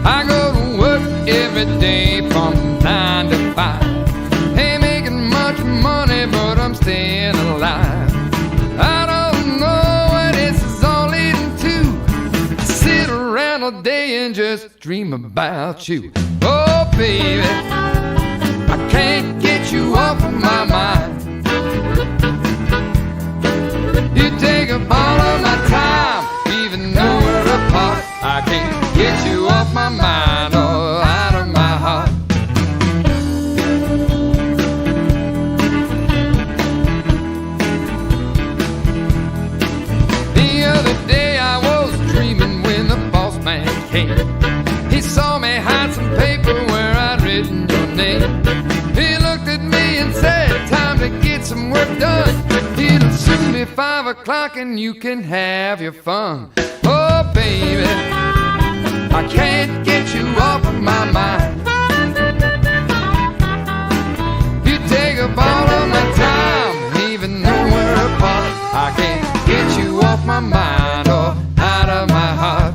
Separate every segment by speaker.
Speaker 1: I go to work every day from 9 to 5. Ain't making much money, but I'm staying alive. I don't know what this is all leading to. Sit around all day and just dream about you. Oh, baby, I can't get you off of my mind. You take up all of my time, even though we're apart. I can't get you off my mind or out of my heart. The other day I was dreaming when the boss man came. He saw me hide some paper where I'd written your name. He looked at me and said, time to get some work done. It'll soon be 5 o'clock and you can have your fun. Oh, baby, I can't get you off of my mind. You take up all of my time, even though we're apart. I can't get you off my mind or out of my heart.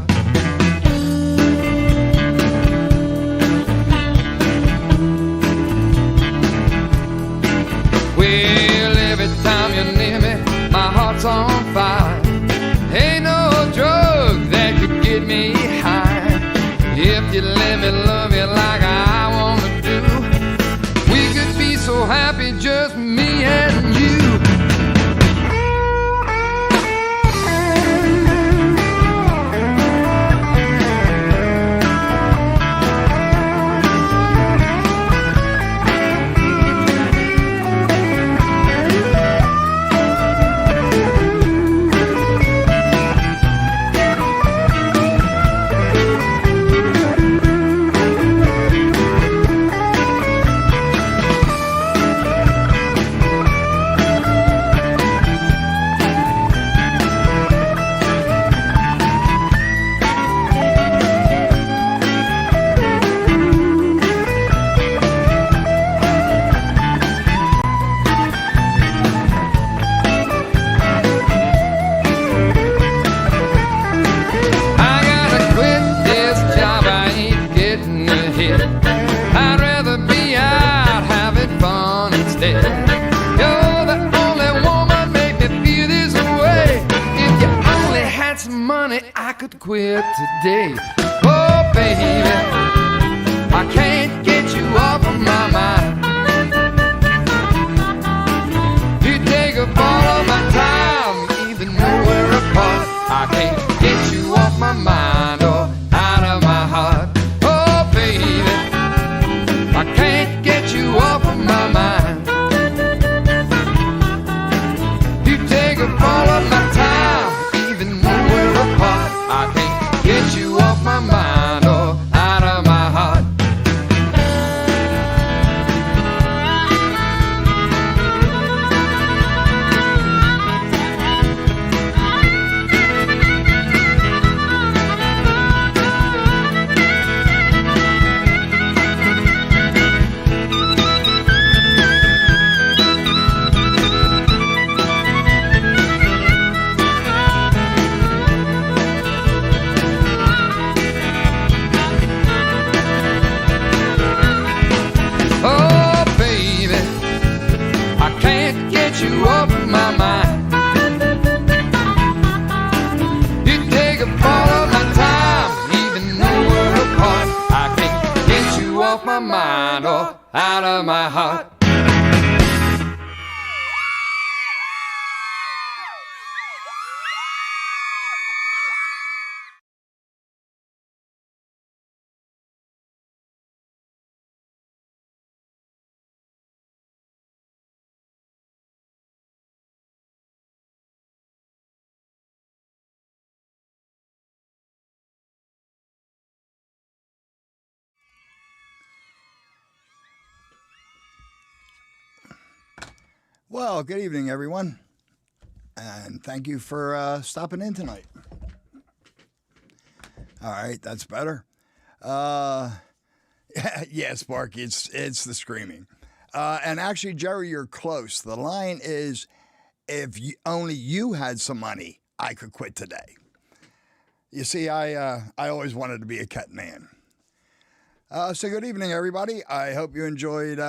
Speaker 1: Well, every time you're near me, my heart's on fire. Ain't no drug that could get me high. If you let me love you like I wanna do, we could be so happy, just me and you. Quit today. Oh, baby, I can't get you off of my mind. You take up all of my time, even though we're apart. I can't get you off my mind or out of my heart. Oh, baby, I can't get you off of my mind. You take up all of my time, even though we're apart. I can't get you off my mind or out of my heart. You off my mind. You take up all of my time, even though we're apart. I can't get you off my mind or out of my heart.
Speaker 2: Well, good evening, everyone, and thank you for stopping in tonight. All right, that's better. Yeah, Sparky, it's the screaming. And actually, Jerry, you're close. The line is, if only you had some money, I could quit today. You see, I always wanted to be a cat man. So good evening, everybody. I hope you enjoyed.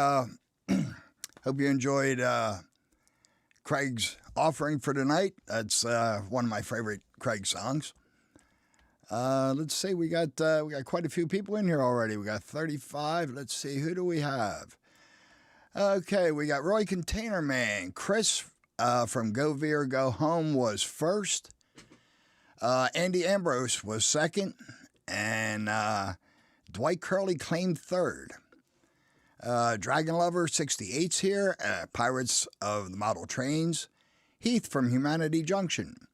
Speaker 2: Craig's offering for tonight. That's one of my favorite Craig songs. Let's see, we got quite a few people in here already. We got 35. Let's see, who do we have? Okay, we got Roy Container Man. Chris from Go Veer Go Home was first. Andy Ambrose was second, and Dwight Curley claimed third. Dragon Lover 68's here. Pirates of the Model Trains. Heath from Humanity Junction.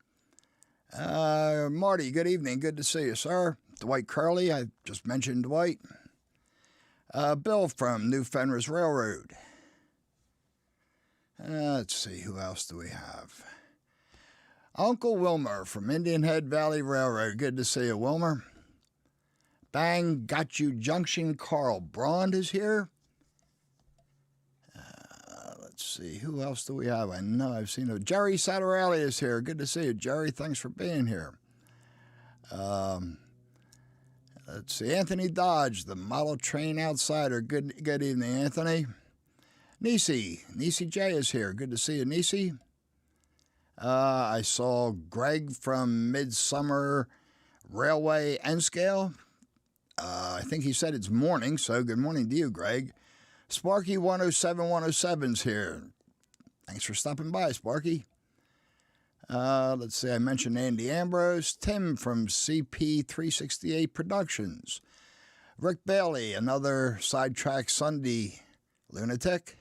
Speaker 2: Marty, good evening. Good to see you, sir. Dwight Curley, I just mentioned Dwight. Bill from New Fenris Railroad. Let's see, who else do we have? Uncle Wilmer from Indian Head Valley Railroad. Good to see you, Wilmer. Bang, Got You Junction. Carl Brond is here. Let's see, who else do we have? I know I've seen it. Jerry Satorelli is here. Good to see you, Jerry. Thanks for being here. Let's see, Anthony Dodge, the Model Train Outsider. Good evening, Anthony. Nisi J is here. Good to see you, Nisi. I saw Greg from Midsummer Railway N-Scale. I think he said it's morning, so good morning to you, Greg. Sparky 107's here. Thanks for stopping by, Sparky. Let's see, I mentioned Andy Ambrose. Tim from CP 368 Productions. Rick Bailey, another Sidetrack Sunday lunatic.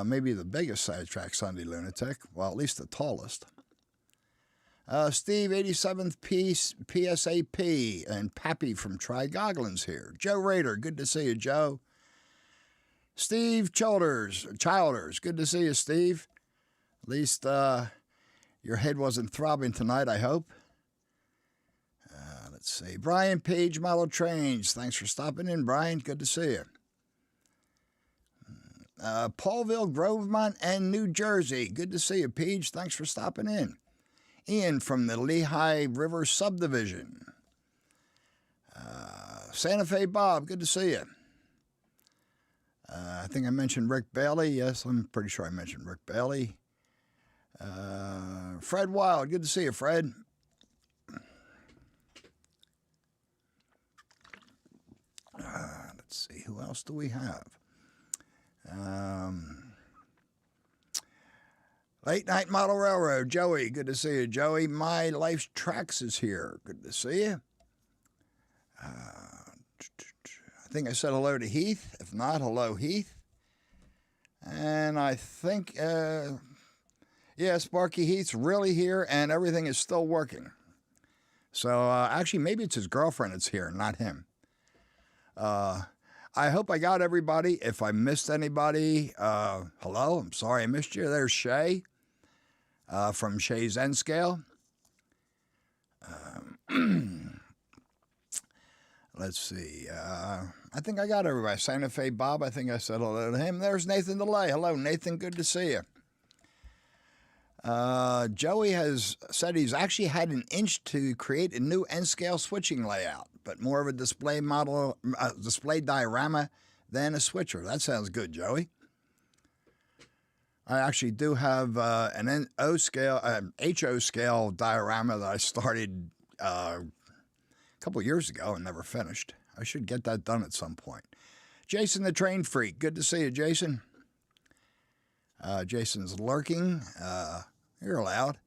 Speaker 2: Maybe the biggest Sidetrack Sunday lunatic. Well, at least the tallest. Steve 87th PSAP and Pappy from Tri-Goglins here. Joe Rader, good to see you, Joe. Steve Childers, good to see you, Steve. At least your head wasn't throbbing tonight, I hope. Let's see. Brian Page, Model Trains. Thanks for stopping in, Brian. Good to see you. Paulville, Grovemont, and New Jersey. Good to see you, Page. Thanks for stopping in. Ian from the Lehigh River Subdivision. Santa Fe Bob, good to see you. I think I mentioned Rick Bailey. Yes, I'm pretty sure I mentioned Rick Bailey. Fred Wild, good to see you, Fred. Let's see, who else do we have? Late Night Model Railroad, Joey, good to see you, Joey. My Life's Tracks is here, good to see you. I think I said hello to Heath. If not, hello, Heath. And I think, yeah, Sparky Heath's really here, and everything is still working. So actually, maybe it's his girlfriend that's here, not him. I hope I got everybody. If I missed anybody, hello, I'm sorry I missed you. There's Shay from Shay's N-Scale. Let's see. I think I got everybody. Santa Fe Bob, I think I said hello to him. There's Nathan DeLay. Hello, Nathan. Good to see you. Joey has said he's actually had an inch to create a new N-Scale switching layout, but more of a display model, display diorama than a switcher. That sounds good, Joey. I actually do have an HO scale diorama that I started a couple years ago and never finished. I should get that done at some point. Jason the Train Freak, good to see you, Jason. Jason's lurking. You're allowed.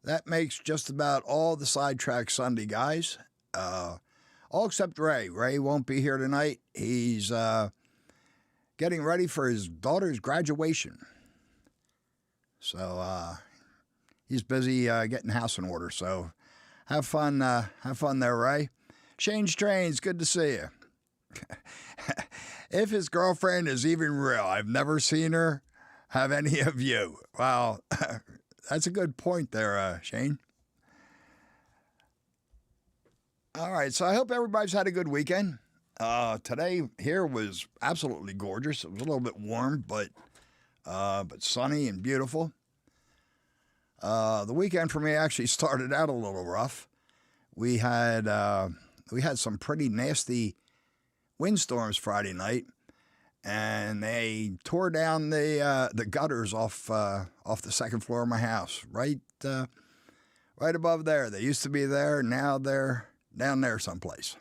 Speaker 2: That makes just about all the Sidetrack Sunday guys. All except Ray. Ray won't be here tonight. He's getting ready for his daughter's graduation. So he's busy getting house in order. So have fun there, Ray. Shane's Trains, good to see you. If his girlfriend is even real, I've never seen her. Have any of you? Well, that's a good point there, Shane. All right, so I hope everybody's had a good weekend. Today here was absolutely gorgeous. It was a little bit warm, but sunny and beautiful. The weekend for me actually started out a little rough. We had some pretty nasty windstorms Friday night, and they tore down the gutters off the second floor of my house, right above there. They used to be there, now they're down there someplace.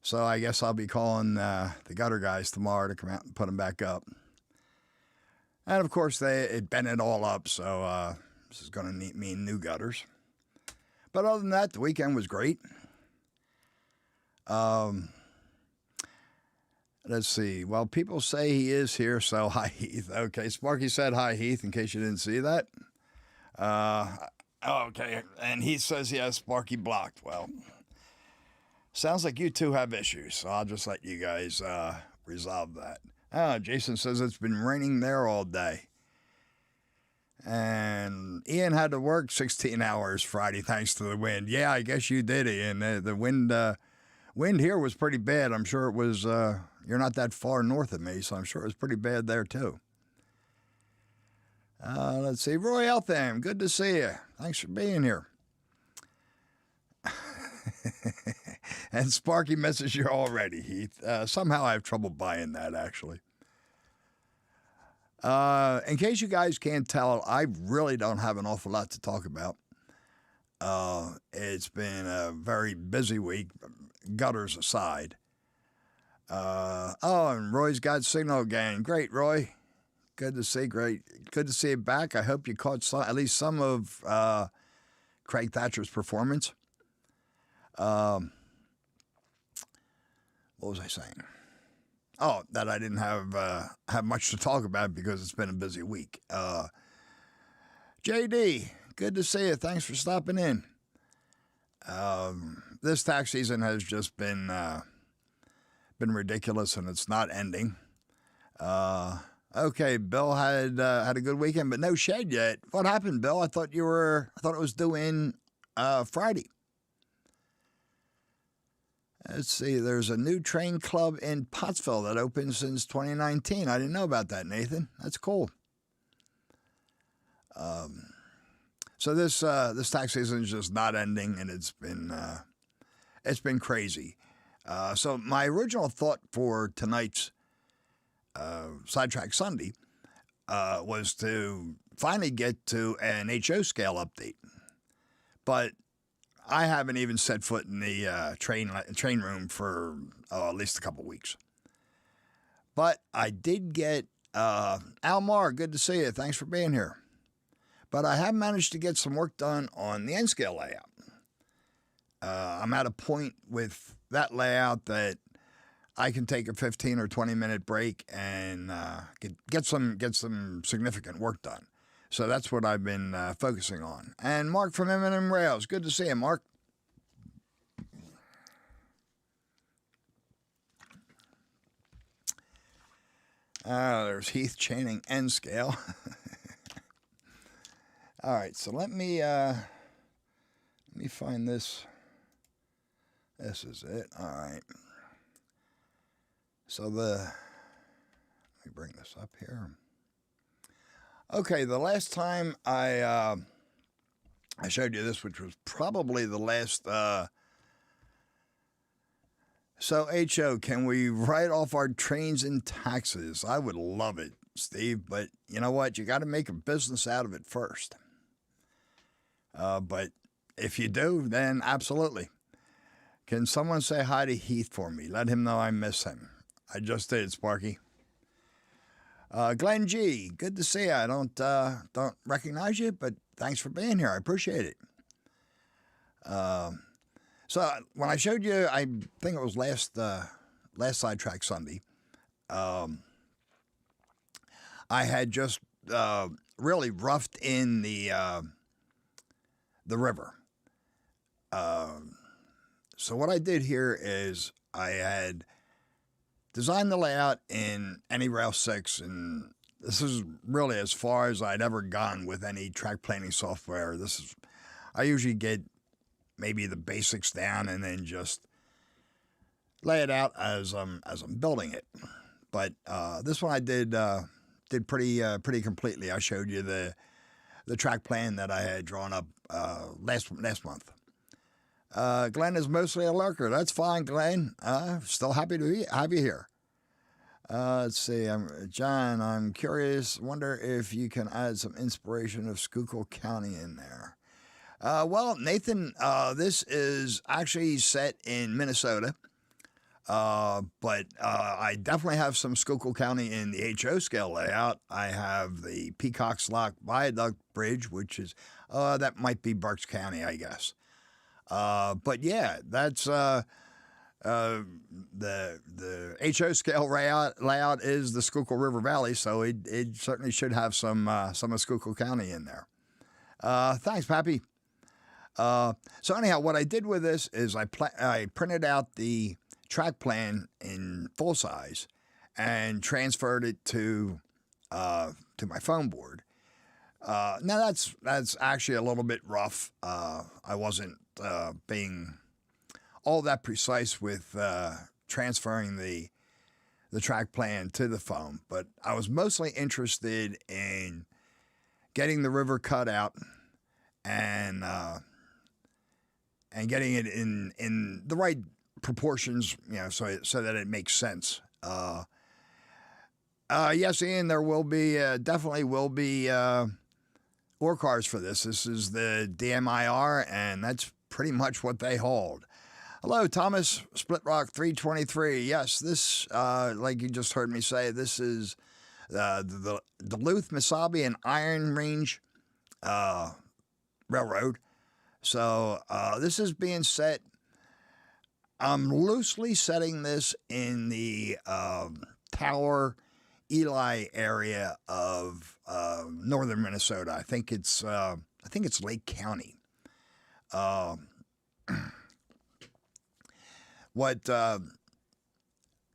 Speaker 2: So I guess I'll be calling the gutter guys tomorrow to come out and put them back up. And of course, it bent it all up, so this is going to mean new gutters. But other than that, the weekend was great. Let's see. Well, people say he is here, so hi, Heath. Okay, Sparky said hi, Heath, in case you didn't see that. Okay, and Heath says he has Sparky blocked. Well, sounds like you two have issues, so I'll just let you guys resolve that. Jason says it's been raining there all day. And Ian had to work 16 hours Friday thanks to the wind. Yeah, I guess you did, Ian. The wind here was pretty bad. I'm sure it was, you're not that far north of me, so I'm sure it was pretty bad there too. Let's see. Roy Eltham, good to see you. Thanks for being here. And Sparky misses you already, Heath. Somehow I have trouble buying that, actually. In case you guys can't tell, I really don't have an awful lot to talk about. It's been a very busy week, gutters aside. And Roy's got signal again. Great, Roy. Good to see. Great. Good to see you back. I hope you caught at least some of Craig Thatcher's performance. What was I saying? Oh, that I didn't have much to talk about because it's been a busy week. JD, good to see you. Thanks for stopping in. This tax season has just been ridiculous, and it's not ending. Okay, Bill had a good weekend, but no shed yet. What happened, Bill? I thought it was due in Friday. Let's see, there's a new train club in Pottsville that opened since 2019. I didn't know about that, Nathan. That's cool. So this tax season is just not ending, and it's been crazy. So my original thought for tonight's Sidetrack Sunday was to finally get to an HO scale update, but I haven't even set foot in the train room for at least a couple weeks. But I did get Almar. Good to see you. Thanks for being here. But I have managed to get some work done on the N scale layout. I'm at a point with that layout that I can take a 15 or 20-minute break and get some significant work done. So that's what I've been focusing on. And Mark from M&M Rails. Good to see you, Mark. There's Heath chaining N scale. All right, so let me find this. This is it. All right. So let me bring this up here. Okay, the last time I showed you this, which was probably the last. So HO, can we write off our trains and taxes? I would love it, Steve, but you know what? You got to make a business out of it first. But if you do, then absolutely. Can someone say hi to Heath for me? Let him know I miss him. I just did, Sparky. Glenn G, good to see you. I don't recognize you, but thanks for being here. I appreciate it. So when I showed you, I think it was last Sidetrack Sunday, I had just really roughed in the river. So what I did here is I had designed the layout in AnyRail 6, and this is really as far as I'd ever gone with any track planning software. I usually get maybe the basics down and then just lay it out as I'm building it. But this one I did pretty completely. I showed you the track plan that I had drawn up last month. Glenn is mostly a lurker. That's fine, Glenn. Still happy to have you here. Let's see. John, I'm curious. Wonder if you can add some inspiration of Schuylkill County in there. Well, Nathan, this is actually set in Minnesota. But I definitely have some Schuylkill County in the HO scale layout. I have the Peacock's Lock Viaduct Bridge, which is, that might be Berks County, I guess. But yeah, that's the HO scale layout is the Schuylkill River Valley, so it certainly should have some of Schuylkill County in there. Thanks, Pappy. So anyhow, what I did with this is I printed out the track plan in full size and transferred it to my phone board. Now that's actually a little bit rough. I wasn't being all that precise with transferring the track plan to the phone, but I was mostly interested in getting the river cut out and getting it in the right proportions, so that it makes sense. Yes, Ian, there will be definitely will be ore cars for this. This is the DMIR, and that's pretty much what they hold. Hello, Thomas, Split Rock 323. Yes, this, like you just heard me say, this is the Duluth, Mesabi, and Iron Range Railroad. So this is being set. I'm loosely setting this in the Tower, Ely area of northern Minnesota. I think it's Lake County.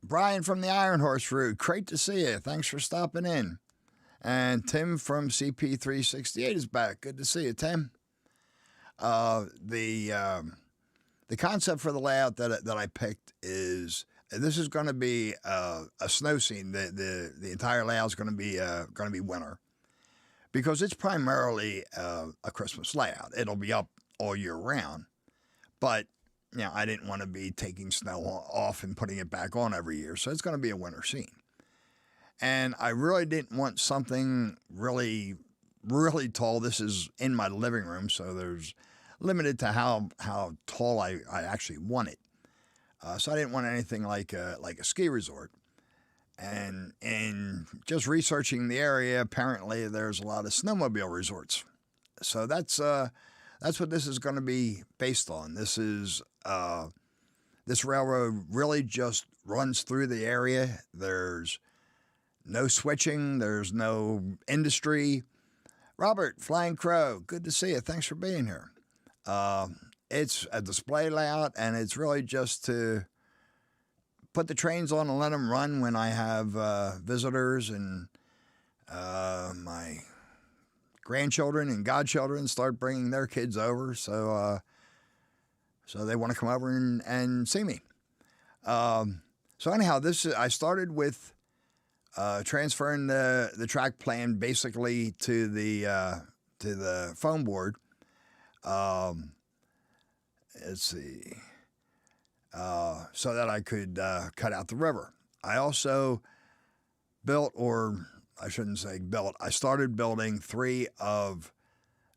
Speaker 2: Brian from the Iron Horse Route, great to see you. Thanks for stopping in. And Tim from CP368 is back. Good to see you, Tim. The concept for the layout that I picked is this is going to be a snow scene. The entire layout is going to be winter, because it's primarily a Christmas layout. It'll be up all year round, but I didn't want to be taking snow off and putting it back on every year, so it's going to be a winter scene. And I really didn't want something really, really tall. This is in my living room, so there's limited to how tall I actually want it. So I didn't want anything like a ski resort. And just researching the area, apparently there's a lot of snowmobile resorts. So that's what this is going to be based on. This is this railroad really just runs through the area. There's no switching. There's no industry. Robert, Flying Crow, good to see you. Thanks for being here. It's a display layout, and it's really just to put the trains on and let them run when I have visitors and my grandchildren and godchildren start bringing their kids over. So they want to come over and see me. So anyhow, I started with transferring the track plan basically to the phone board. Let's see. So that I could cut out the river. I also built, or I shouldn't say built, I started building 3 of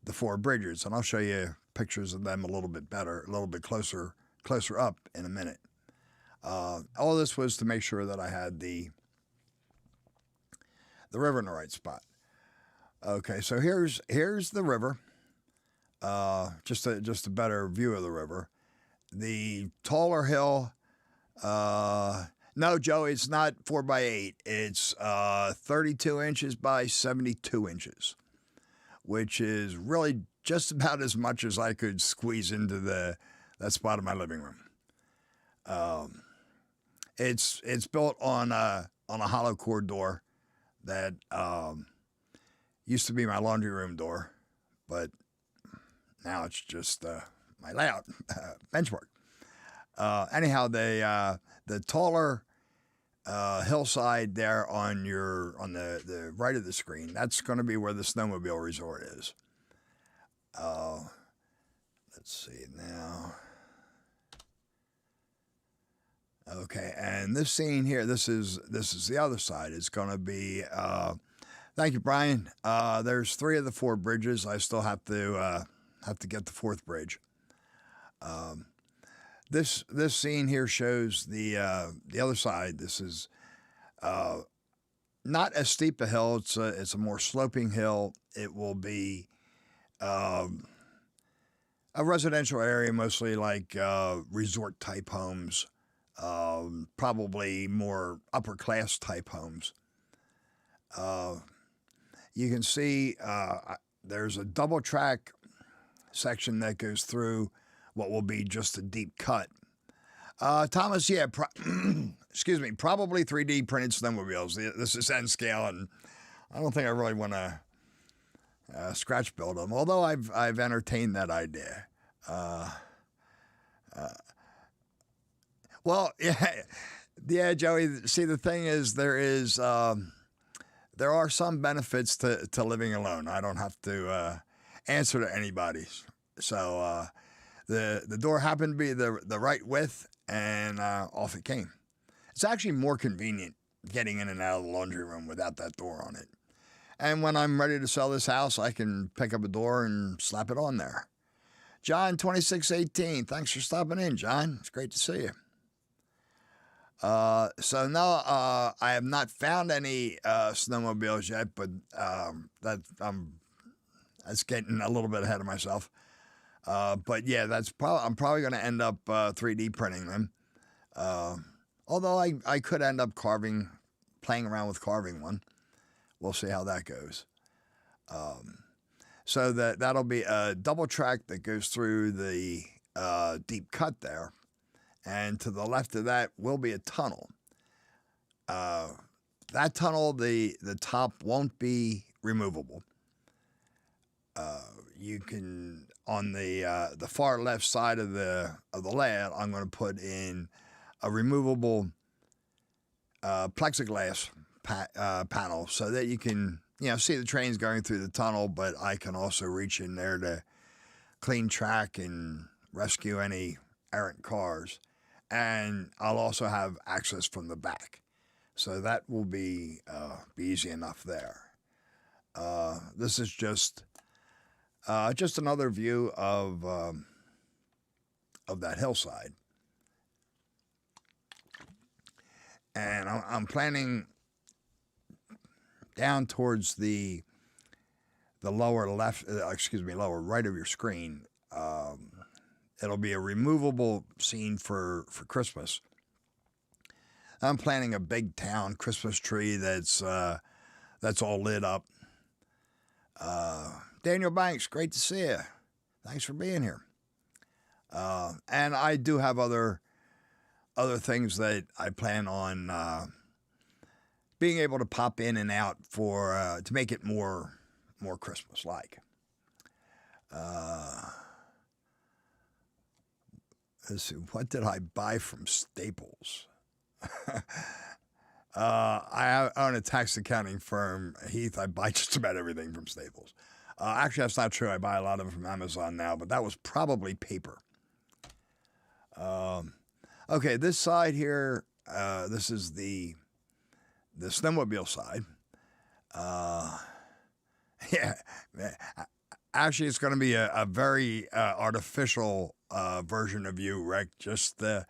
Speaker 2: the 4 bridges, and I'll show you pictures of them a little bit better, a little bit closer up in a minute. All this was to make sure that I had the river in the right spot. Okay, so here's the river. Just a better view of the river. The taller hill, no, Joe, it's not 4x8. It's 32 inches by 72 inches, which is really just about as much as I could squeeze into that spot of my living room. It's built on a hollow core door that used to be my laundry room door, but now it's just my layout benchmark. Anyhow, the taller hillside there on the right of the screen, that's going to be where the snowmobile resort is. Let's see now. Okay, and this scene here, this is the other side. It's going to be. Thank you, Brian. There's 3 of the 4 bridges. I still have to get the 4th bridge. This scene here shows the other side. This is not as steep a hill. It's a more sloping hill. It will be a residential area, mostly like resort type homes, probably more upper class type homes. You can see there's a double track section that goes through what will be just a deep cut. Thomas, yeah, excuse me, probably 3D printed snowmobiles. This is N scale, and I don't think I really want to scratch build them, although I've entertained that idea. Well, yeah, Joey, see, the thing is there are some benefits to living alone. I don't have to answer to anybody. So the door happened to be the right width, and off it came. It's actually more convenient getting in and out of the laundry room without that door on it. And when I'm ready to sell this house, I can pick up a door and slap it on there. John 2618, thanks for stopping in, John. It's great to see you. So no, I have not found any snowmobiles yet, but that's getting a little bit ahead of myself. But yeah, I'm probably going to end up 3D printing them. Although I could end up playing around with carving one. We'll see how that goes. So that'll be a double track that goes through the deep cut there. And to the left of that will be a tunnel. That tunnel, the top won't be removable. You can, on the far left side of the layout, I'm going to put in a removable plexiglass panel so that you can see the trains going through the tunnel, but I can also reach in there to clean track and rescue any errant cars. And I'll also have access from the back. So that will be easy enough there. This is just another view of that hillside. And I'm planning down towards the lower left, lower right of your screen. It'll be a removable scene for Christmas. I'm planning a big town Christmas tree that's all lit up. Daniel Banks, great to see you. Thanks for being here. And I do have other things that I plan on being able to pop in and out for to make it more Christmas-like. Let's see, what did I buy from Staples? I own a tax accounting firm, Heath. I buy just about everything from Staples. Actually, that's not true. I buy a lot of them from Amazon now, but that was probably paper. Okay, this side here, this is the snowmobile side. Yeah, actually, it's going to be a very artificial version of you, Rick. Just the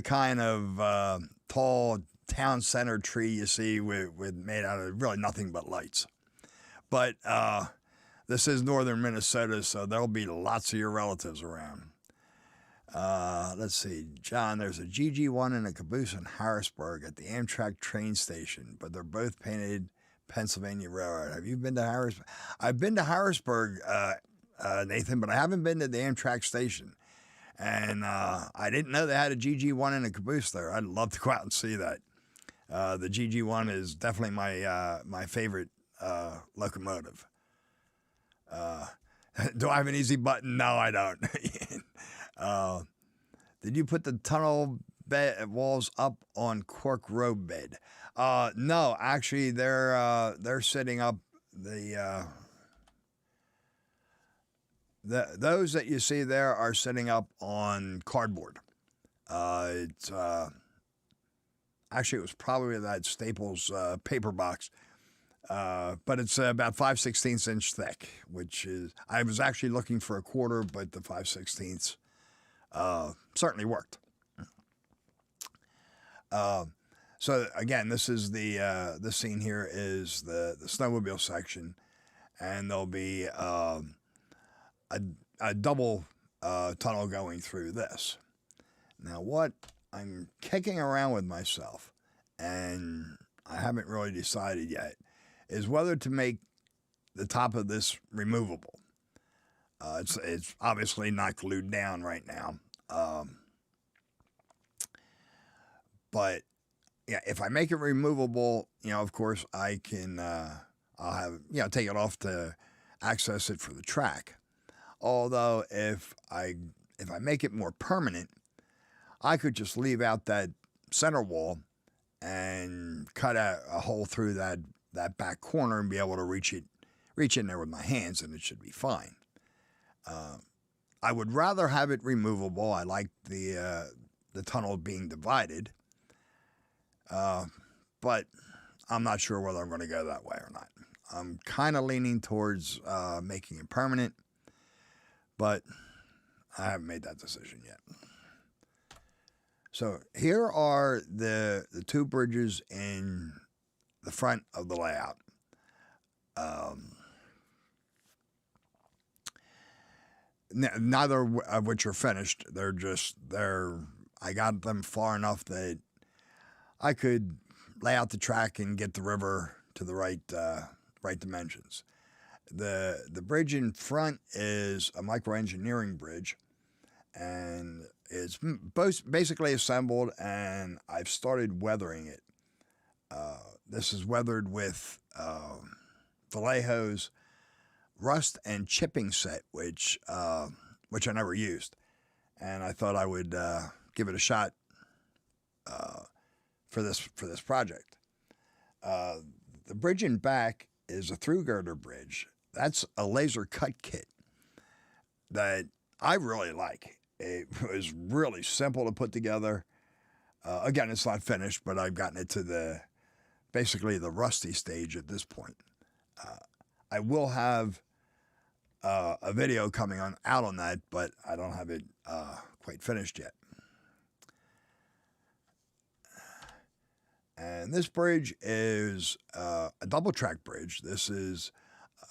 Speaker 2: kind of tall town center tree you see with made out of really nothing but lights. But this is northern Minnesota, so there'll be lots of your relatives around. Let's see, John, there's a GG1 and a caboose in Harrisburg at the Amtrak train station, but they're both painted Pennsylvania Railroad. Have you been to Harrisburg? I've been to Harrisburg, Nathan, but I haven't been to the Amtrak station. And I didn't know they had a GG1 and a caboose there. I'd love to go out and see that. The GG1 is definitely my favorite locomotive. Do I have an easy button? No, I don't. Did you put the tunnel bed walls up on cork road bed? No, actually, they're setting up those that you see there are setting up on cardboard. It's actually, it was probably that Staples paper box, but it's about 5/16 inch thick, which is, I was actually looking for a quarter, but the 5/16 certainly worked. So again, this is the scene here is the snowmobile section, and there'll be a double tunnel going through this. Now, what I'm kicking around with myself, and I haven't really decided yet, is whether to make the top of this removable. It's obviously not glued down right now, but yeah, if I make it removable, of course I can. I'll have take it off to access it for the track. Although if I make it more permanent, I could just leave out that center wall and cut a hole through that back corner and be able to reach in there with my hands, and it should be fine. I would rather have it removable. I like the tunnel being divided, but I'm not sure whether I'm going to go that way or not. I'm kind of leaning towards making it permanent, but I haven't made that decision yet. So here are the two bridges in the front of the layout. Neither of which are finished. I got them far enough that I could lay out the track and get the river to the right dimensions. The bridge in front is a microengineering bridge, and it's basically assembled, and I've started weathering it. This is weathered with Vallejo's rust and chipping set, which I never used, and I thought I would give it a shot for this project. The bridge in back is a through girder bridge. That's a laser cut kit that I really like. It was really simple to put together. Again, it's not finished, but I've gotten it to basically the rusty stage at this point. I will have a video coming out on that, but I don't have it quite finished yet. And this bridge is a double track bridge. This is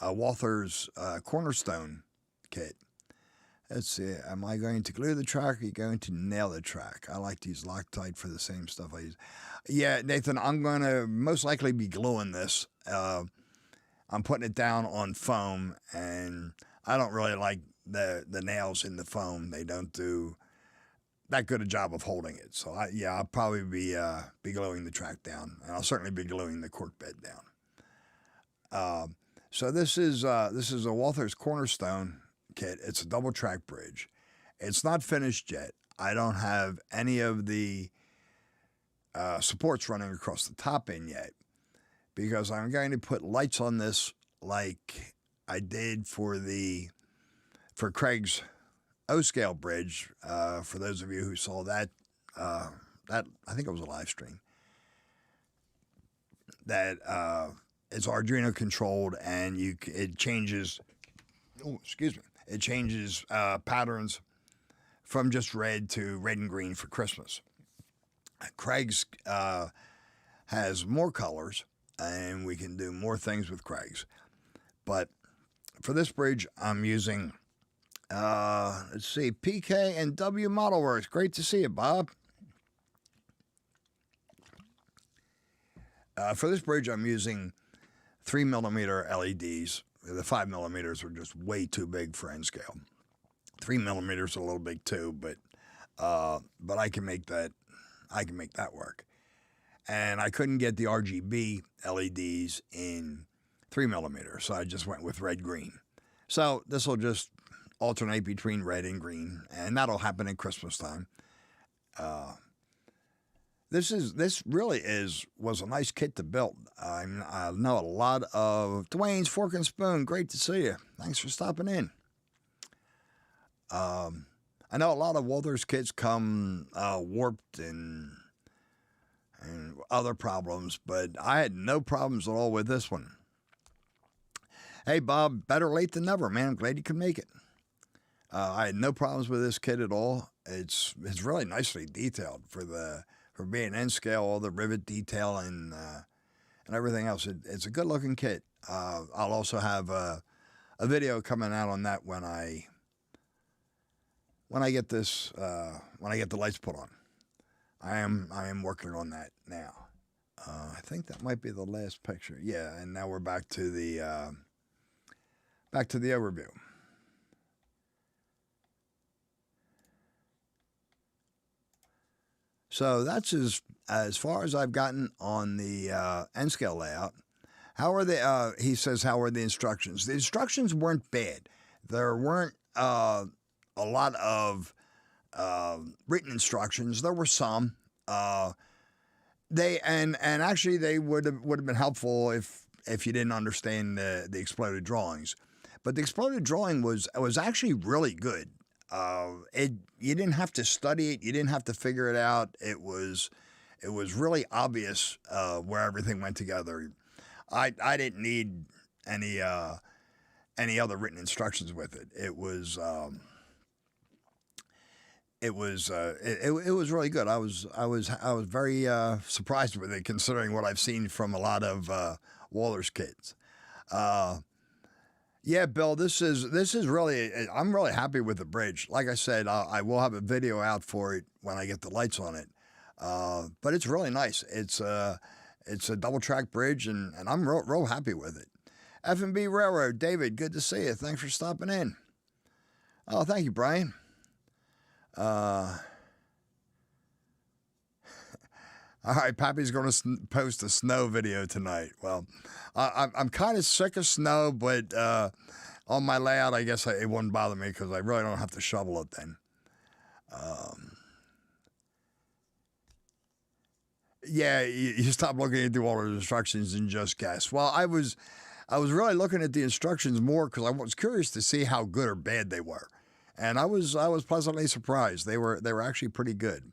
Speaker 2: Walther's Cornerstone kit. Let's see, am I going to glue the track, or are you going to nail the track? I like to use Loctite for the same stuff I use. Yeah, Nathan, I'm going to most likely be gluing this. I'm putting it down on foam, and I don't really like the nails in the foam. They don't do that good a job of holding it. So I'll probably be gluing the track down, and I'll certainly be gluing the cork bed down. So this is a Walther's Cornerstone kit. It's a double track bridge. It's not finished yet. I don't have any of the supports running across the top in yet, because I'm going to put lights on this like I did for Craig's O-scale bridge. For those of you who saw that I think it was a live stream. That it's Arduino controlled, and it changes. Oh, excuse me. It changes patterns from just red to red and green for Christmas. Craig's has more colors, and we can do more things with Craig's. But for this bridge, I'm using, let's see, PK and W Model Works. Great to see you, Bob. For this bridge, I'm using 3mm LEDs. The 5mm were just way too big for N scale. 3mm is a little big too, but I can make that. I can make that work. And I couldn't get the RGB LEDs in 3mm, so I just went with red green. So this will just alternate between red and green, and that'll happen at Christmas time. This really was a nice kit to build. I know a lot of Dwayne's Fork and Spoon. Great to see you. Thanks for stopping in. I know a lot of Walther's kits come warped and other problems, but I had no problems at all with this one. Hey, Bob, better late than never, man. I'm glad you could make it. I had no problems with this kit at all. It's really nicely detailed for being N scale, all the rivet detail and everything else. It's a good looking kit. I'll also have a video coming out on that when I get the lights put on. I am working on that now. I think that might be the last picture. Yeah, and now we're back to the overview. So that's as far as I've gotten on the N scale layout. How are the? He says, how are the instructions? The instructions weren't bad. There weren't a lot of written instructions. There were some. They actually they would have been helpful if you didn't understand the exploded drawings. But the exploded drawing was actually really good. You didn't have to study it. You didn't have to figure it out. It was really obvious where everything went together. I didn't need any other written instructions with it. It was really good. I was very surprised with it, considering what I've seen from a lot of Walther's kits. Yeah, Bill, this is really, I'm really happy with the bridge. Like I said, I will have a video out for it when I get the lights on it. But it's really nice. It's a double track bridge, and I'm real happy with it. F&B Railroad, David, good to see you. Thanks for stopping in. Oh, thank you, Brian. All right, Pappy's going to post a snow video tonight. Well, I'm kind of sick of snow, but on my layout, I guess it wouldn't bother me because I really don't have to shovel it then. Yeah, you stop looking into all the instructions and just guess. Well, I was really looking at the instructions more because I was curious to see how good or bad they were, and I was pleasantly surprised. They were actually pretty good.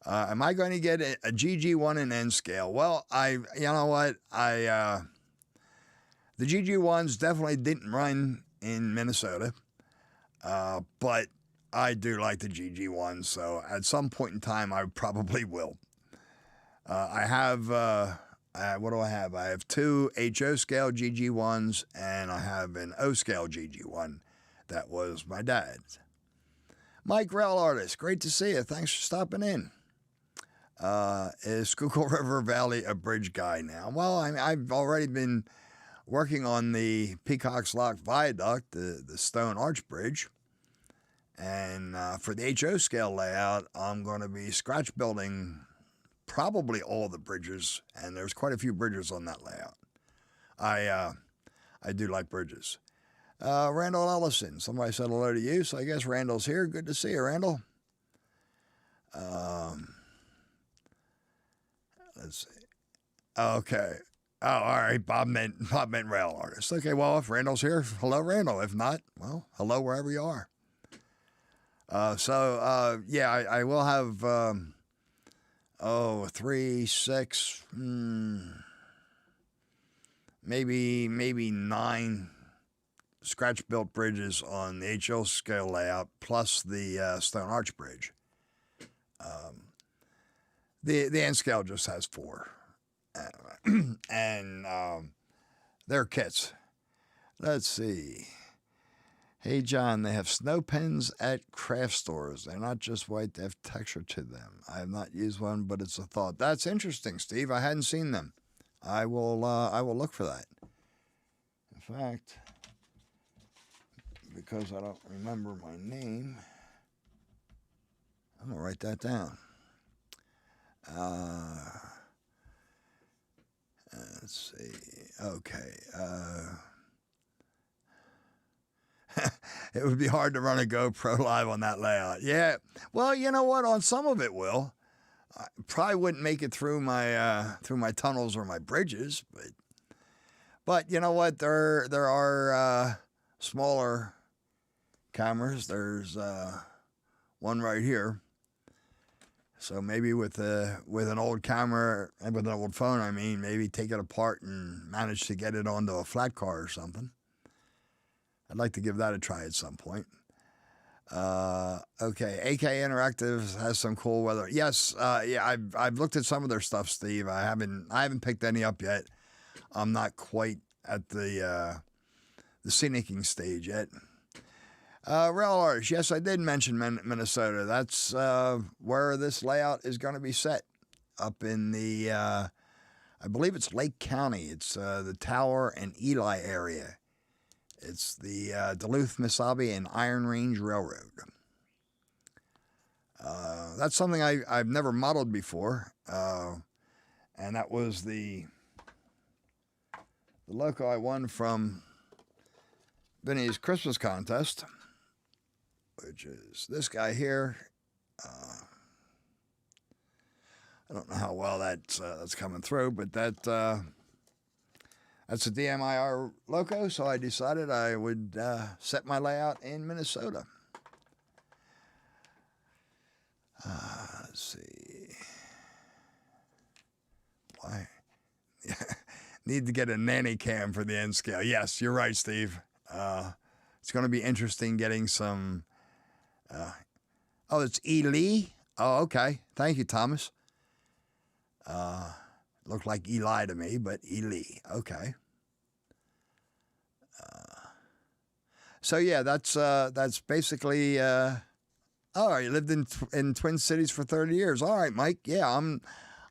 Speaker 2: Am I going to get a GG1 in N scale? Well, you know what? The GG1s definitely didn't run in Minnesota, but I do like the GG1s, so at some point in time, I probably will. I have, what do I have? I have 2 HO scale GG1s, and I have an O scale GG1. That was my dad's. Mike Rail Artist, great to see you. Thanks for stopping in. Is Schuylkill River Valley a bridge guy now? Well, I've already been working on the Peacock's Lock Viaduct, the stone arch bridge. And for the HO scale layout, I'm going to be scratch building probably all the bridges, and there's quite a few bridges on that layout. I do like bridges. Randall Ellison, somebody said hello to you, so I guess Randall's here. Good to see you, Randall. Let's see. Okay. Oh, all right. Bob meant rail artist. Okay, well, if Randall's here, hello, Randall. If not, well, hello wherever you are. Yeah, I will have 3, 6, maybe 9 scratch built bridges on the HO scale layout, plus the stone arch bridge. The N scale just has 4. And they're kits. Let's see. Hey, John, they have snow pens at craft stores. They're not just white, they have texture to them. I have not used one, but it's a thought. That's interesting, Steve. I hadn't seen them. I will look for that. In fact, because I don't remember my name, I'm going to write that down. Let's see. Okay. it would be hard to run a GoPro live on that layout. Yeah. Well, you know what? On some of it will. I probably wouldn't make it through my tunnels or my bridges, but you know what? There are smaller cameras. There's one right here. So maybe with an old camera and with an old phone, I mean, maybe take it apart and manage to get it onto a flat car or something. I'd like to give that a try at some point. Okay, AK Interactive has some cool weather. Yes, yeah, I've looked at some of their stuff, Steve. I haven't picked any up yet. I'm not quite at the scenicking stage yet. Rail Arch, yes, I did mention Minnesota. That's where this layout is going to be set, up in the, I believe it's Lake County. It's the Tower and Ely area. It's the Duluth, Mesabi, and Iron Range Railroad. That's something I've never modeled before, and that was the loco I won from Vinny's Christmas contest, which is this guy here. I don't know how well that's coming through, but that's a DMIR loco, so I decided I would set my layout in Minnesota. Let's see. Why? Need to get a nanny cam for the N scale. Yes, you're right, Steve. It's going to be interesting getting some. Oh, it's E. Lee? Oh, okay. Thank you, Thomas. Looked like Eli to me, but E. Lee. Okay. So yeah, that's basically. Oh, you lived in Twin Cities for 30 years. All right, Mike. Yeah, I'm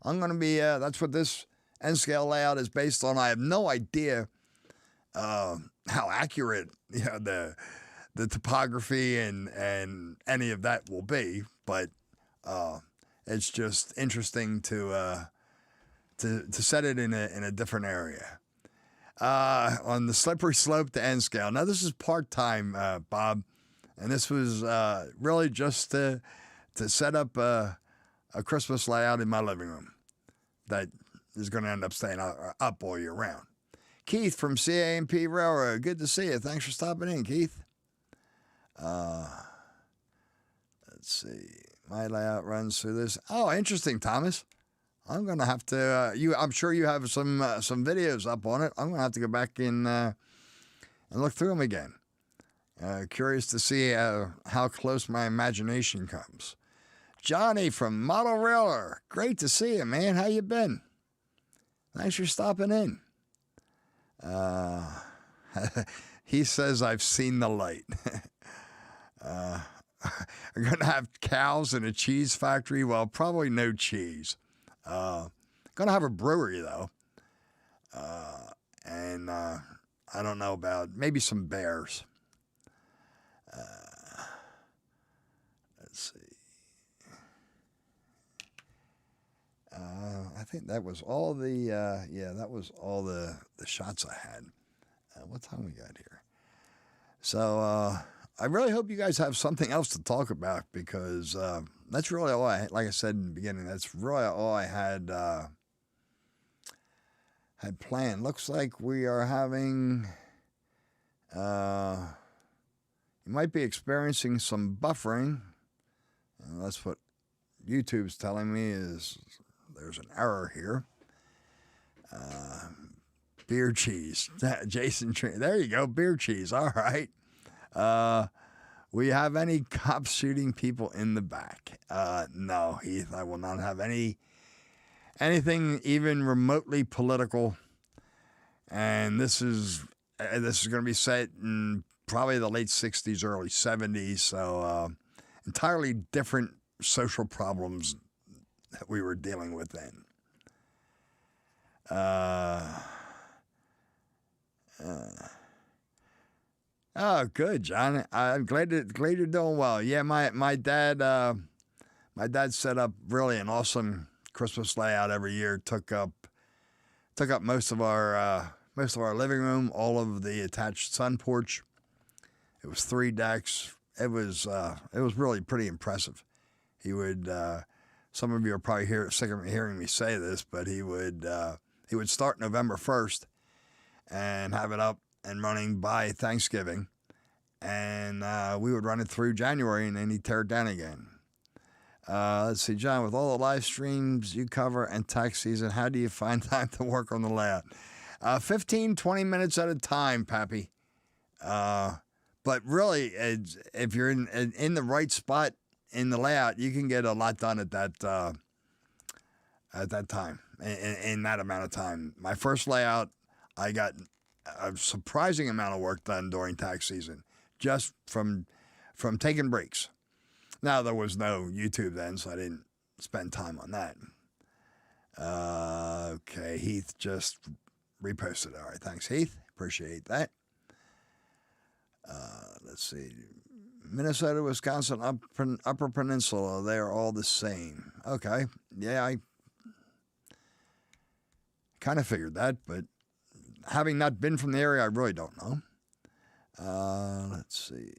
Speaker 2: going to be. That's what this N scale layout is based on. I have no idea how accurate the topography and any of that will be, but it's just interesting to set it in a different area. On the slippery slope to N scale. Now this is part-time, Bob, and this was really just to set up a Christmas layout in my living room that is going to end up staying up all year round. Keith from CAMP Railroad, good to see you. Thanks for stopping in, Keith. Let's see. My layout runs through this. Oh, interesting, Thomas. I'm going to have to. I'm sure you have some videos up on it. I'm going to have to go back and look through them again. Curious to see how close my imagination comes. Johnny from Model Railer, great to see you, man. How you been? Thanks for stopping in. He says I've seen the light. I'm going to have cows in a cheese factory. Well, probably no cheese. Going to have a brewery, though. And I don't know about maybe some bears. Let's see. I think that was all that was all the shots I had. What time we got here? So, I really hope you guys have something else to talk about because that's really all like I said in the beginning, that's really all I had planned. Looks like we are having, you might be experiencing some buffering. That's what YouTube's telling me is there's an error here. Beer cheese. Jason, there you go, beer cheese. All right. We have any cops shooting people in the back? No, Heath, I will not have anything even remotely political. And this is going to be set in probably the late 60s, early 70s. So entirely different social problems that we were dealing with then. Oh, good, John. I'm glad you're doing well. Yeah, my dad set up really an awesome Christmas layout every year. Took up most of our living room, all of the attached sun porch, It was 3 decks. It was really pretty impressive. He would. Some of you are probably sick of hearing me say this, but he would start November 1st and have it up and running by Thanksgiving, and we would run it through January, and then he'd tear it down again. Let's see, John, with all the live streams you cover and tax season, how do you find time to work on the layout? 15, 20 minutes at a time, Pappy. But really, if you're in the right spot in the layout, you can get a lot done at that time, in that amount of time. My first layout, I got a surprising amount of work done during tax season, just from taking breaks. Now, there was no YouTube then, so I didn't spend time on that. Okay, Heath just reposted. All right, thanks, Heath. Appreciate that. Let's see. Minnesota, Wisconsin, Upper Peninsula, they're all the same. Okay, yeah, I kind of figured that, but having not been from the area, I really don't know. Let's see.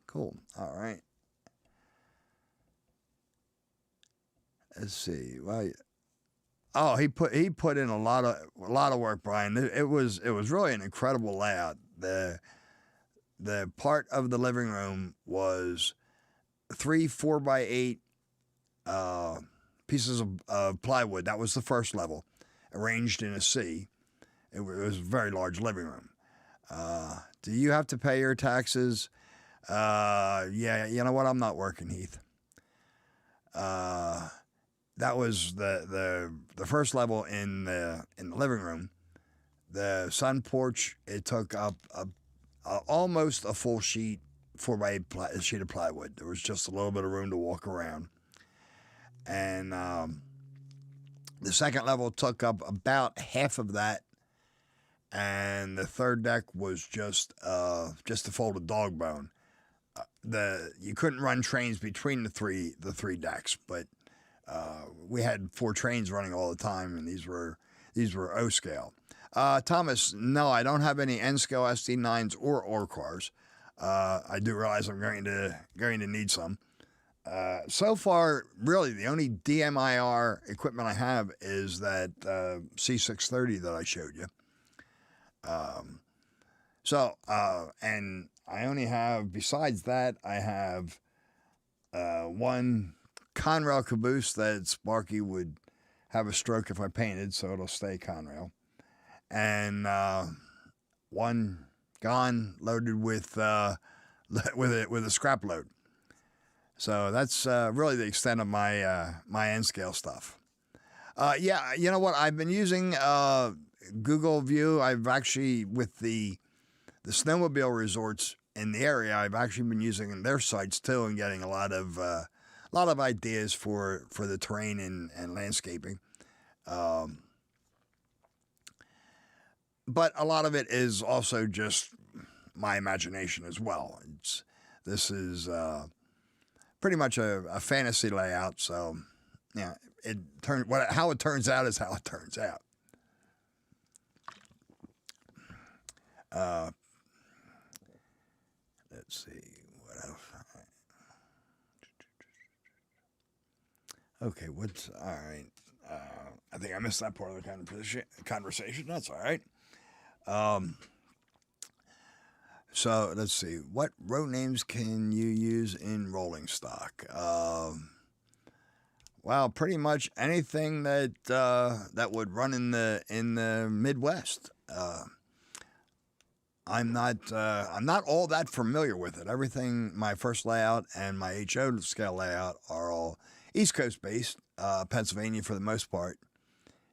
Speaker 2: Cool. All right. Let's see. Well, he put in a lot of work, Brian. It was really an incredible layout. The part of the living room was 3 4x8 pieces of plywood. That was the first level, arranged in a C. It was a very large living room. Do you have to pay your taxes? Yeah, you know what? I'm not working, Heath. That was the first level in the living room. The sun porch, it took up almost a full sheet, 4x8 sheet of plywood. There was just a little bit of room to walk around. And the second level took up about half of that. And the third deck was just a folded dog bone. You couldn't run trains between the three decks, but we had 4 trains running all the time, and these were O scale. Thomas, no, I don't have any N scale SD9s or cars. I do realize I'm going to need some. So far, really, the only DMIR equipment I have is that C630 that I showed you. And I only have, besides that, I have one Conrail caboose that Sparky would have a stroke if I painted, so it'll stay Conrail. And one gone loaded with a scrap load. So that's really the extent of my my N scale stuff. Yeah, you know what? I've been using Google View. I've actually, with the snowmobile resorts in the area, I've actually been using their sites too, and getting a lot of ideas for the terrain and landscaping. But a lot of it is also just my imagination as well. This is pretty much a fantasy layout, so yeah, how it turns out is how it turns out. Let's see what else. Okay, what's all right? I think I missed that part of the conversation. That's all right. So let's see. What road names can you use in rolling stock? Well, pretty much anything that would run in the Midwest. I'm not all that familiar with it. Everything, my first layout and my HO scale layout are all East Coast based, Pennsylvania for the most part.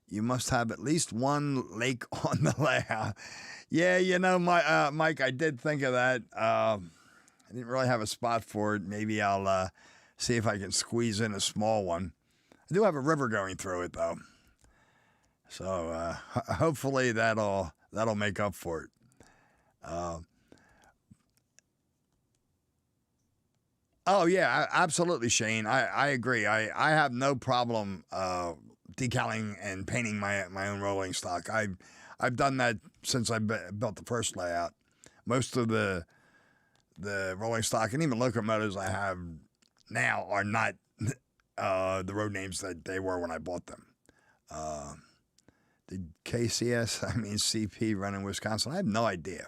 Speaker 2: You must have at least one lake on the layout. Yeah, you know, Mike, I did think of that. I didn't really have a spot for it. Maybe I'll see if I can squeeze in a small one. I do have a river going through it, though. So hopefully that'll make up for it. Oh, yeah, absolutely, Shane. I agree. I have no problem decaling and painting my own rolling stock. I've done that since I built the first layout. Most of the the rolling stock and even locomotives I have now are not the road names that they were when I bought them. Did KCS, I mean CP, run in Wisconsin? I have no idea.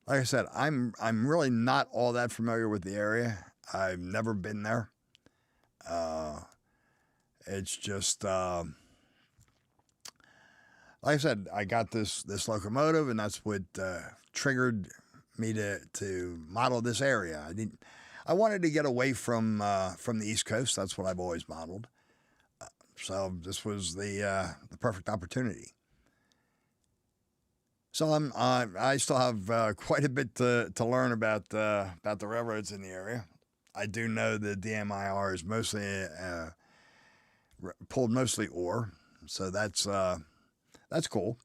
Speaker 2: Like I said, I'm really not all that familiar with the area. I've never been there. It's just like I said, I got this locomotive, and that's what triggered me to model this area. I wanted to get away from the East Coast. That's what I've always modeled. So this was the perfect opportunity. So I still have quite a bit to learn about the railroads in the area. I do know the DMIR is mostly pulled mostly ore, so that's cool.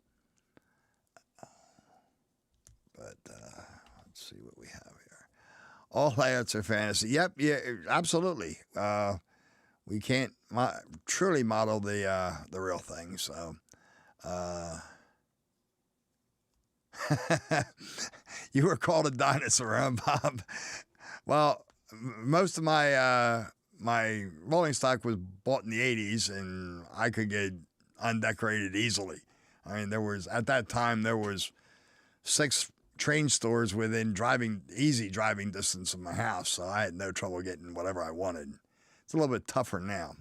Speaker 2: But let's see what we have here. All layouts are fantasy. Yep, yeah, absolutely. We can't truly model the real thing. So, you were called a dinosaur, huh, Bob? Well, most of my my rolling stock was bought in the '80s, and I could get undecorated easily. I mean, at that time there was 6 train stores within easy driving distance of my house, so I had no trouble getting whatever I wanted. It's a little bit tougher now.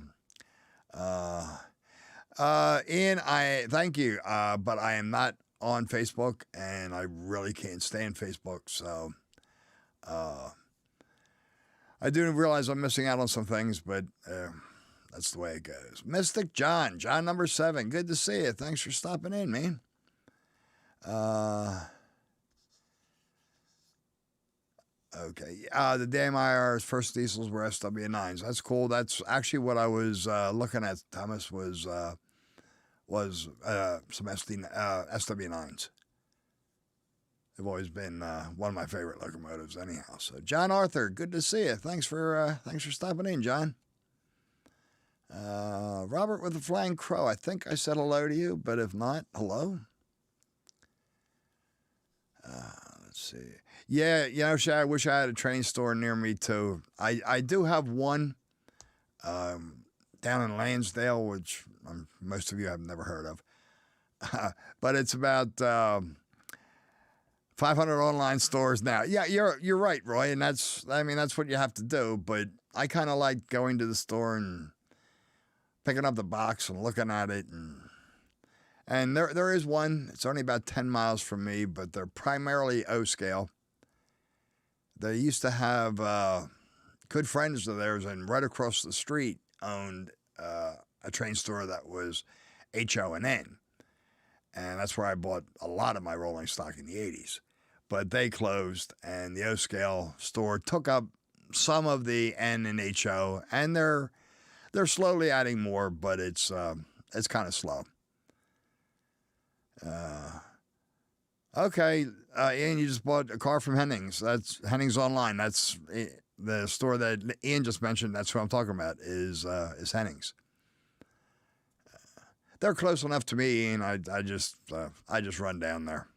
Speaker 2: Ian, I thank you, but I am not on Facebook, and I really can't stand Facebook, so I do realize I'm missing out on some things, but that's the way it goes. Mystic John number 7, good to see you. Thanks for stopping in, man. Okay. The DMIR's first diesels were SW9s. That's cool. That's actually what I was looking at, Thomas, was some SW9s. They've always been one of my favorite locomotives anyhow. So, John Arthur, good to see you. Thanks for stopping in, John. Robert with the Flying Crow, I think I said hello to you, but if not, hello. Let's see. Yeah, I wish I had a train store near me too. I do have one down in Lansdale, which most of you have never heard of. But it's about 500 online stores now. Yeah, you're right, Roy, and that's what you have to do. But I kind of like going to the store and picking up the box and looking at it, and there is one. It's only about 10 miles from me, but they're primarily O scale. They used to have good friends of theirs, and right across the street owned a train store that was HO&N. And that's where I bought a lot of my rolling stock in the 80s. But they closed, and the O scale store took up some of the N and HO, and they're slowly adding more, but it's kind of slow. Okay, Ian, you just bought a car from Hennings. That's Hennings Online. That's the store that Ian just mentioned. That's what I'm talking about. Is Hennings. They're close enough to me, and I just run down there.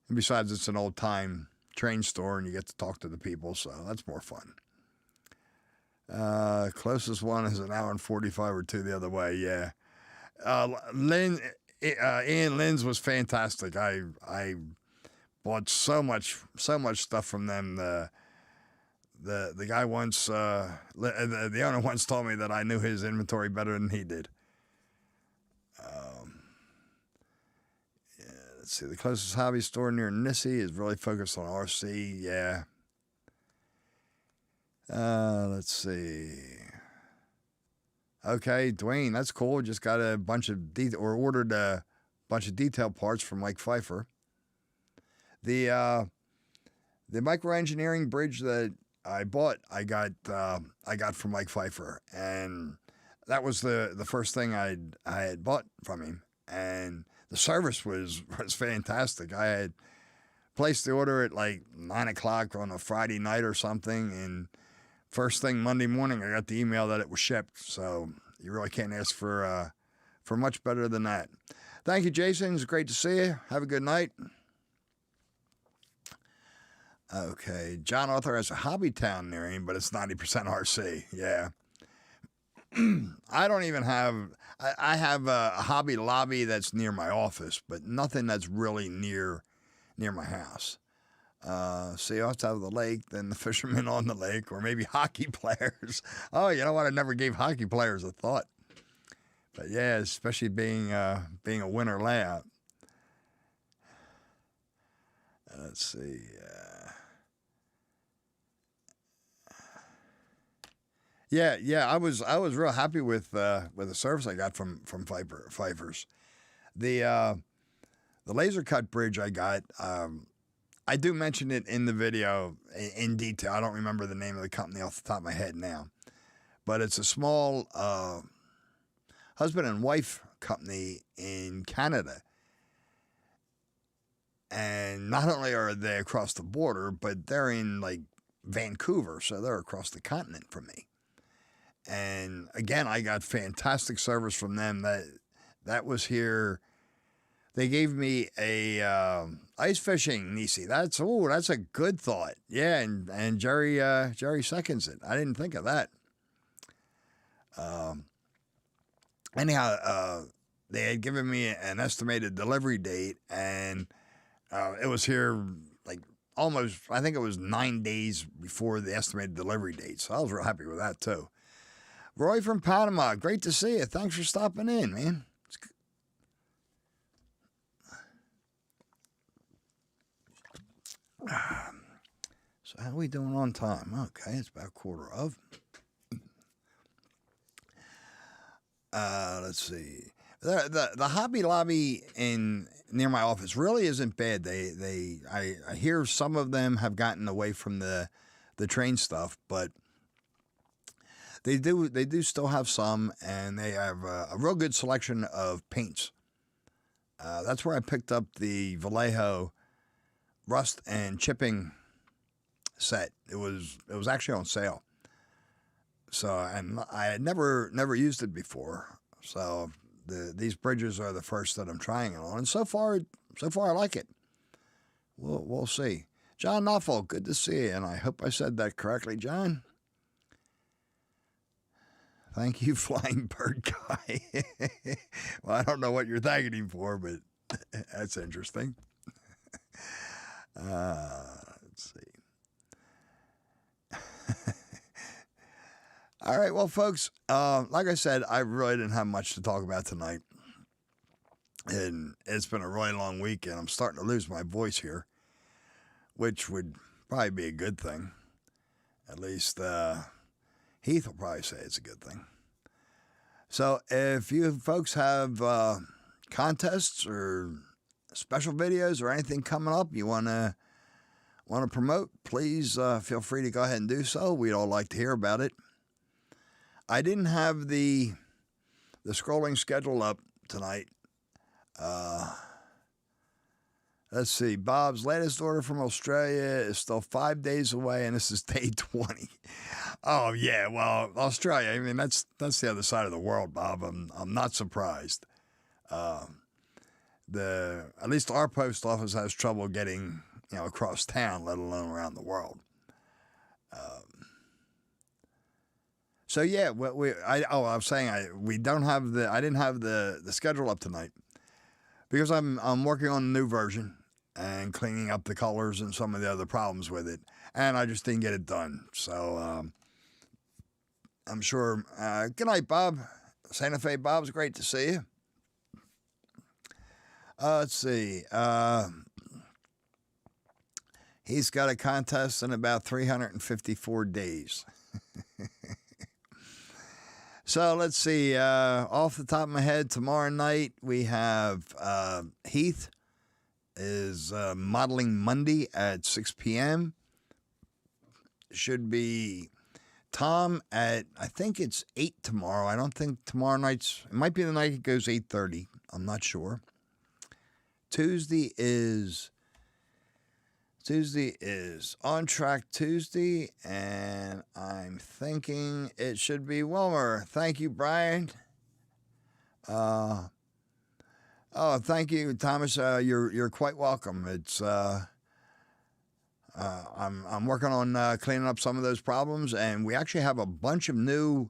Speaker 2: And besides, it's an old time train store, and you get to talk to the people, so that's more fun. Closest one is an hour and 45 or 2 the other way. Yeah, Ian Lynn's was fantastic. I bought so much stuff from them. The guy once, the owner once told me that I knew his inventory better than he did. Yeah, let's see. The closest hobby store near Nissy is really focused on RC. Yeah. Let's see. Okay, Dwayne, that's cool. Just got a bunch of ordered a bunch of detail parts from Mike Pfeiffer. The microengineering bridge that I bought, I got from Mike Pfeiffer, and that was the first thing I had bought from him, and the service was fantastic. I had placed the order at like 9 o'clock on a Friday night or something, and first thing Monday morning, I got the email that it was shipped. So you really can't ask for much better than that. Thank you, Jason. It's great to see you. Have a good night. Okay, John Arthur has a hobby town near him, but it's 90% RC. Yeah. I don't even have. I have a Hobby Lobby that's near my office, but nothing that's really near my house. See, outside of the lake, then the fishermen on the lake, or maybe hockey players. Oh, you know what? I never gave hockey players a thought. But yeah, especially being a winter layout. Let's see. Yeah. I was real happy with the service I got from Pfeiffer's. The laser cut bridge I got. I do mention it in the video in detail. I don't remember the name of the company off the top of my head now, but it's a small husband and wife company in Canada. And not only are they across the border, but they're in like Vancouver, so they're across the continent from me. And again, I got fantastic service from them. That was here. They gave me a ice fishing Nisi. That's a good thought. Yeah, and Jerry seconds it. I didn't think of that. Anyhow, they had given me an estimated delivery date, and it was here like almost, I think it was 9 days before the estimated delivery date. So I was real happy with that too. Roy from Panama, great to see you. Thanks for stopping in, man. So how are we doing on time? Okay, it's about 1/4 of. Let's see. The Hobby Lobby near my office really isn't bad. I hear some of them have gotten away from the train stuff, but they do still have some, and they have a real good selection of paints. That's where I picked up the Vallejo rust and chipping set. It was actually on sale. So, and I had never used it before. So these bridges are the first that I'm trying it on, and so far I like it. We'll see. John Nuffel, good to see you, and I hope I said that correctly, John. Thank you, Flying Bird Guy. Well, I don't know what you're thanking him for, but that's interesting. Let's see. All right, well, folks, like I said, I really didn't have much to talk about tonight. And it's been a really long week, and I'm starting to lose my voice here, which would probably be a good thing. At least Heath will probably say it's a good thing. So if you folks have contests or special videos or anything coming up you want to promote, please feel free to go ahead and do so. We'd all like to hear about it. I didn't have the scrolling schedule up tonight. Let's see. Bob's latest order from Australia is still 5 days away, and this is day 20. Oh yeah, well, Australia. I mean, that's the other side of the world, Bob. I'm not surprised. At least our post office has trouble getting across town, let alone around the world. So yeah, I was saying I didn't have the schedule up tonight because I'm working on a new version and cleaning up the colors and some of the other problems with it, and I just didn't get it done. So I'm sure. Good night, Bob. Santa Fe Bob's great to see you. Let's see. He's got a contest in about 354 days. So let's see. Off the top of my head, tomorrow night we have Heath is modeling Monday at 6 p.m. Should be Tom at, I think it's 8 tomorrow. I don't think tomorrow night's, it might be the night it goes 8:30. I'm not sure. Tuesday is On Track Tuesday, and I'm thinking it should be Wilmer. Thank you, Brian. Thank you, Thomas. You're quite welcome. It's I'm working on cleaning up some of those problems, and we actually have a bunch of new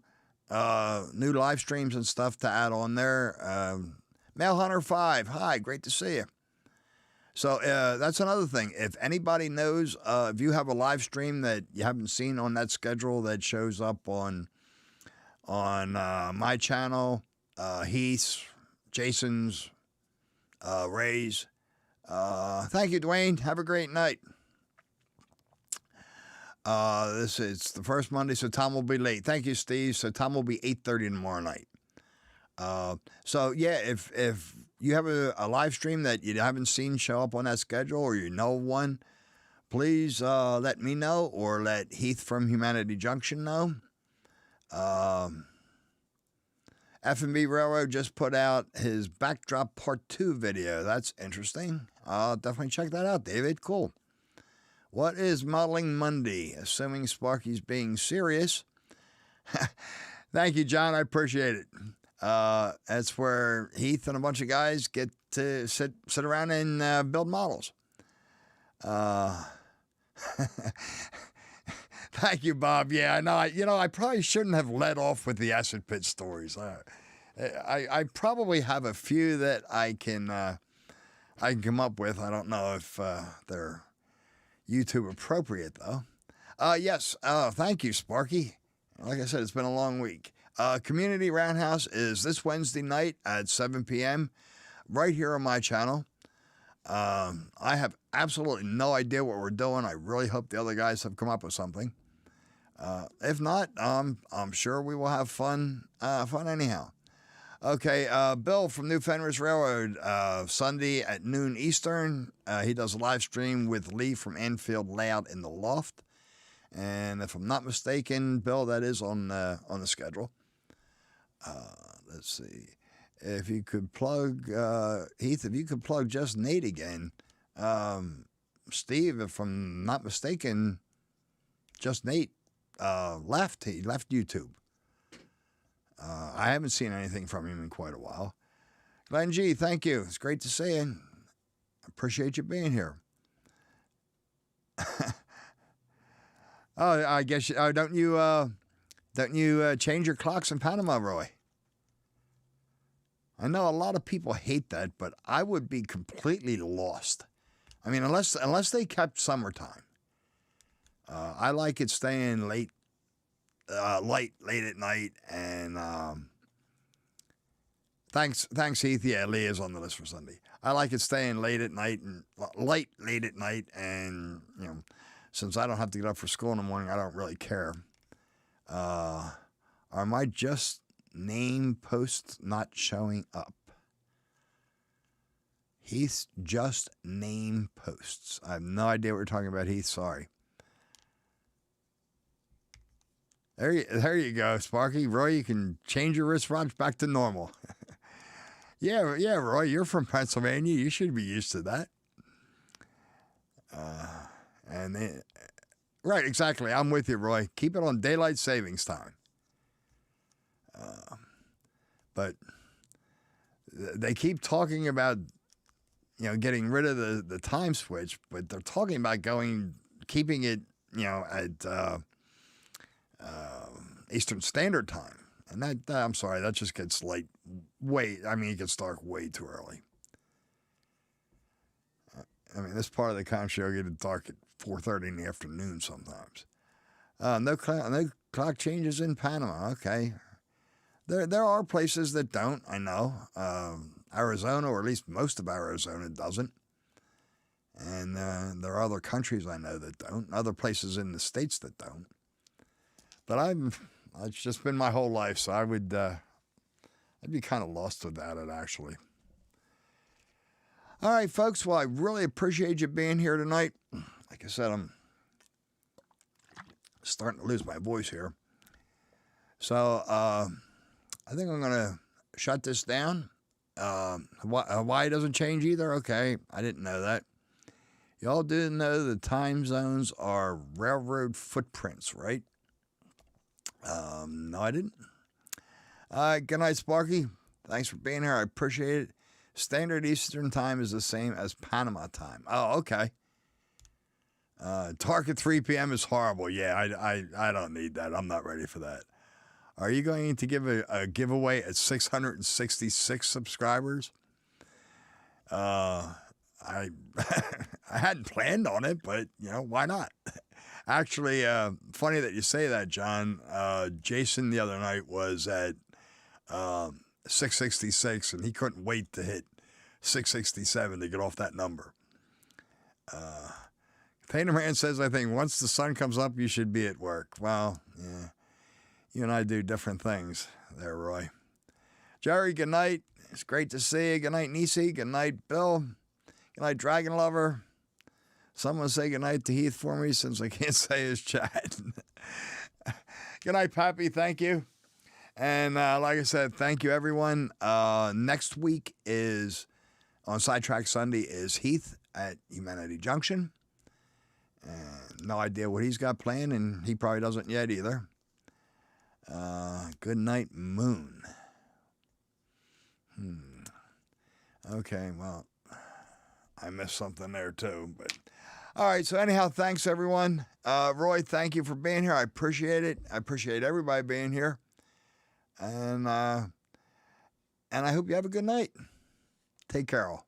Speaker 2: live streams and stuff to add on there. Mail Hunter 5, hi, great to see you. So that's another thing. If anybody knows, if you have a live stream that you haven't seen on that schedule that shows up on my channel, Heath's, Jason's, Ray's. Thank you, Dwayne. Have a great night. This is the first Monday, so Tom will be late. Thank you, Steve. So Tom will be 8:30 tomorrow night. So yeah, if you have a live stream that you haven't seen show up on that schedule, or you know one, please let me know, or let Heath from Humanity Junction know. F&B Railroad just put out his Backdrop Part 2 video. That's interesting. I'll definitely check that out, David. Cool. What is Modeling Monday? Assuming Sparky's being serious. Thank you, John. I appreciate it. That's where Heath and a bunch of guys get to sit around and build models. Thank you, Bob. Yeah, I know. I probably shouldn't have led off with the acid pit stories. I probably have a few that I can come up with. I don't know if they're YouTube appropriate though. Yes. Thank you, Sparky. Like I said, it's been a long week. Community Roundhouse is this Wednesday night at 7 p.m. right here on my channel. I have absolutely no idea what we're doing. I really hope the other guys have come up with something. If not, I'm sure we will have fun anyhow. Okay, Bill from New Fenris Railroad, Sunday at noon Eastern. He does a live stream with Lee from Anfield Layout in the Loft. And if I'm not mistaken, Bill, that is on the schedule. Let's see. If you could plug, Heath, if you could plug Just Nate again. Steve, if I'm not mistaken, Just Nate left. He left YouTube. I haven't seen anything from him in quite a while. Glenn G, thank you. It's great to see you. Appreciate you being here. Oh, I guess don't you change your clocks in Panama, Roy? I know a lot of people hate that, but I would be completely lost. I mean, unless they kept summertime. I like it staying late at night, and thanks Heath. Yeah, Lee is on the list for Sunday. I like it staying late at night, and late at night, and since I don't have to get up for school in the morning, I don't really care. Are my Just Name posts not showing up? Heath's Just Name posts. I have no idea what you're talking about, Heath. Sorry. There you go, Sparky. Roy, you can change your wristwatch back to normal. Yeah, Roy, you're from Pennsylvania. You should be used to that. Right, exactly. I'm with you, Roy. Keep it on daylight savings time. But they keep talking about, getting rid of the time switch, but they're talking about keeping it, at Eastern Standard Time. And that, I'm sorry, that just gets late. It gets dark way too early. This part of the country will get dark at 4:30 in the afternoon sometimes. No clock changes in Panama. Okay. There are places that don't, I know. Arizona, or at least most of Arizona, doesn't. And there are other countries I know that don't. Other places in the States that don't. But it's just been my whole life, so I'd be kind of lost without it, actually. All right, folks. Well, I really appreciate you being here tonight. Like I said, I'm starting to lose my voice here. So I think I'm going to shut this down. Why it doesn't change either? Okay, I didn't know that. Y'all do know the time zones are railroad footprints, right? No, I didn't. All right, good night, Sparky. Thanks for being here. I appreciate it. Standard Eastern Time is the same as Panama time. Oh, okay. Dark at 3 p.m. is horrible. Yeah, I don't need that. I'm not ready for that. Are you going to give a giveaway at 666 subscribers? I I hadn't planned on it, but why not? Actually, funny that you say that, John. Jason the other night was at 666, and he couldn't wait to hit 667 to get off that number. Painter Man says, I think once the sun comes up, you should be at work. Well, yeah, you and I do different things there, Roy. Jerry, good night. It's great to see you. Good night, Nisi. Good night, Bill. Good night, Dragon Lover. Someone say good night to Heath for me since I can't say his chat. Good night, Pappy. Thank you. And like I said, thank you, everyone. Next week is, on Sidetrack Sunday, is Heath at Humanity Junction. No idea what he's got planned, and he probably doesn't yet either. Good night, Moon. Okay, well, I missed something there too. But all right, so anyhow, thanks, everyone. Roy, thank you for being here. I appreciate it. I appreciate everybody being here. And I hope you have a good night. Take care, all.